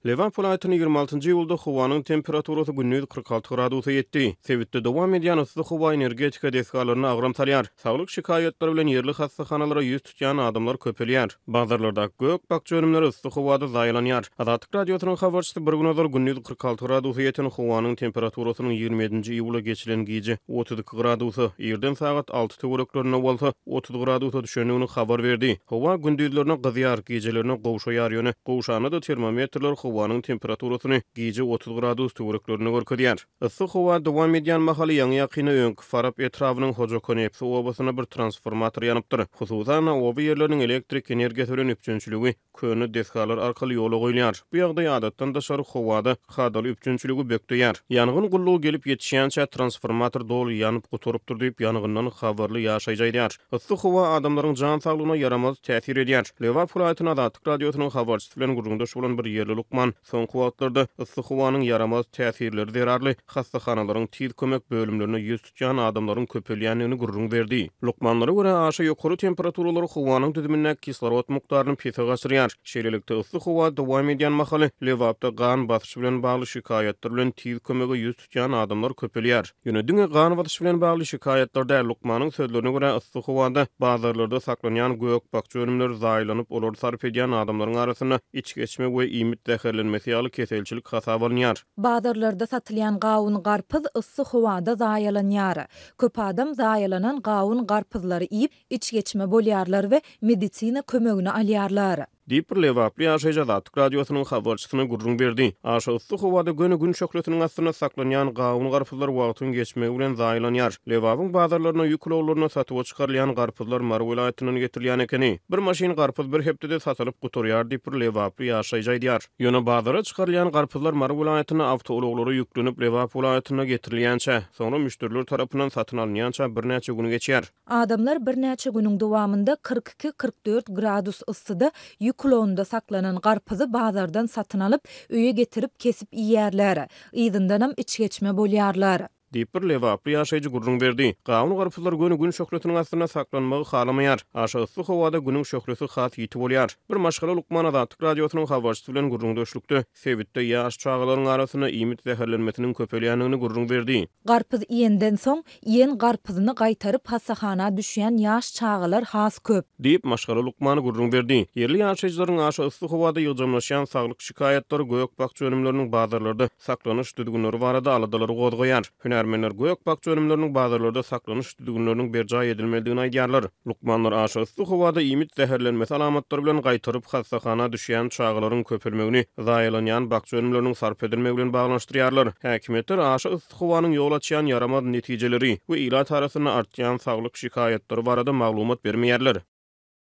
Liverpool aytyny 26-njy ýylda howanyň temperaturasy gündüz 46 gradusy ýetdi. Sebitde dowam edýän yssyk howa energetika deskalaryny agram salýar. Saglyk şikaýetlери bilen ýerli hastaxanalara ýüz tutýan adamlar köpelýär. Bazarlarda gök bakça önümleri yssyk howada zaýlanýar. Azatlyk radiosynyň habarçysy bir gün gündüz 46 gradusy ýeten howanyň temperaturasynyň 27-nji ýyla geçilen gije 32 gradusy, ýerden sagat 6 töwereklerine bolsa 30 gradusy düşendigini habar berdi. Howa gündüzlerine gyzýar, gejelerine gowşaýar ýöne. Gowşany da termometrler howanyň temperaturasyny gije 30 gradus töwereklerine görkezýär. Yssyk howa dowam edýän mahaly ýaňy ýakyny öňkü Farap etrawynyň Hojokonepsi obasyna bir transformator ýanypdyr. Hususan oba ýerleriň elektrik energiýasy bilen üpjünçiligi köni deskalar arkaly ýola goýulýar. Bu ýagdaý adatdan daşary howada hadaly üpjünçiligi bökdüýär. Ýangyn gullugy gelip ýetişýänçe transformator doly ýanyp guturypdyr diýip ýangyndan habarly ýaşaýjydýar. Yssyk howa adamlaryň jan saglygyna yaramaz täsir edýär. Liverpool aytyny Azatlyk radiosynyň habarçysy bilen gurulmuşda bolan bir ýerli Lukman son wagtlarda yssyk howanyň yaramaz täsirleri zerarly hastaxanalaryň tiz kömek bölümlerine ýüz tutýan adamlaryň köpelýänligini gurrun berdi. Lukmanlara görä aşa ýokary temperaturalary howanyň düzüminde kislorod mukdaryny pise gaçyrýar. Şeýlelikde yssyk howa dowam edýän mahaly Liverpoolda gan basyşy bilen bagly şikaýetler bilen tiz kömege ýüz tutýan adamlar köpelýär. Ýöne diňe gan basyşy bilen bagly şikaýetler Lukmanyň sözlerine görä yssyk howada bazarlarda saklanýan gök bakça önümleri zaýlanyp olary sarf edýän adamlaryň arasyna iç geçme we imit täherlenmesi ýaly keselçilik hasap alınýar. Bazarlarda satylýan gawun garpyz yssyk howada zaýalanýar. Köp adam zaýalanan gawun garpyzlary iýip iç geçme bolýarlar we medisina kömegini alýarlar. Dipir Liverpool Azatlyk radiosynyň habarçysyna gurrun berdi. Aşa yssyk howada gün şöhretiniň astyna saklanýan gawun garpyzlar wagtyň geçmegi bilen zaýlanýar. Liverpool bazarlaryna ýüklowlaryna satyp çykarylýan garpyzlar Mar welaýatynyň getirilýän ekeni. Bir maşyn garpyz bir hepdede satylyp guturýar diýip Liverpool ýaşaýjydýar. Ýöne bazara çykarylýan garpyzlar Mar welaýatyna awtologlara ýüklenip Liverpool welaýatyna getirilýänçe, soňra müşteriler tarapyndan satyn alınýança bir näçe gün geçýär. Adamlar bir näçe günüň dowamında 42-44 gradus yssyda ýüklowunda saklanan garpyzy bazardan satyn alyp öýe getirip kesip ýýärler. Ýygyndam iç geçme bolýarlar. Dipir Liverpool ýaşaýjy gurrun berdi. Gawun garpyzlar gün şöhretiniň astyna saklanmagy halamaýar. Aşa yssyk howada günüň şöhreti hat ýitip bolýar. Bir maşgala Lukman Azatlyk radiosynyň habarçysy bilen gurrun döşlükde sebitde ýaş çağalaryň arasyna imit täherlenmesiniň köpelýänligini gurrun berdi. Garpyz ýenden soň ýen garpyzyny gaýtaryp hastaxana düşýän ýaş çağalar has köp. Diýip maşgala Lukman gurrun berdi. Ýerli ýaşaýjylaryň aşa yssyk howada ýyljamlaşýan saglyk şikaýetleri gök bakça önümleriniň bazarlarda saklanyş düdügünleri barada aladylary goýgoýar. Hünärmenler gök bakça önümleriniň bazarlarda saklanyş düdügünleriniň berjaý edilmelidigini aýdýarlar. Lukmanlar aşa yssyk howada imit täherlenmesi alamatlary bilen gaýtaryp hastaxana düşýän çağalaryň köpelmegini zaýlanýan bakça önümleriniň sarf edilmegi bilen baglanşdyrýarlar. Häkimetler aşa yssyk howanyň ýol açýan yaramaz netijeleri we ýyla tarasyna artýan saglyk şikaýetleri barada maglumat bermeýärler.